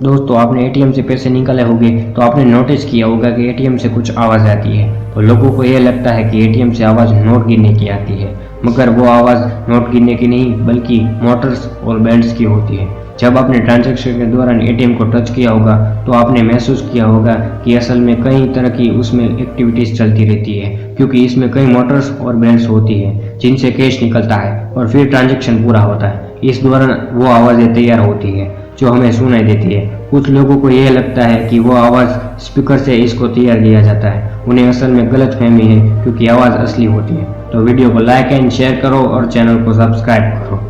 दोस्तों आपने एटीएम से पैसे निकाले होंगे तो आपने नोटिस किया होगा कि एटीएम से कुछ आवाज़ आती है, तो लोगों को यह लगता है कि एटीएम से आवाज़ नोट गिनने की आती है, मगर वो आवाज़ नोट गिनने की नहीं बल्कि मोटर्स और बैंड्स की होती है। जब आपने ट्रांजैक्शन के दौरान एटीएम को टच किया होगा तो आपने महसूस किया होगा कि असल में कई तरह की उसमें एक्टिविटीज़ चलती रहती है, क्योंकि इसमें कई मोटर्स और बैंड्स होती है जिनसे कैश निकलता है और फिर ट्रांजैक्शन पूरा होता है। इस दौरान वो आवाज़ें तैयार होती है जो हमें सुनाई देती है। कुछ लोगों को यह लगता है कि वो आवाज़ स्पीकर से इसको तैयार किया जाता है, उन्हें असल में गलतफहमी है क्योंकि आवाज़ असली होती है। तो वीडियो को लाइक एंड शेयर करो और चैनल को सब्सक्राइब करो।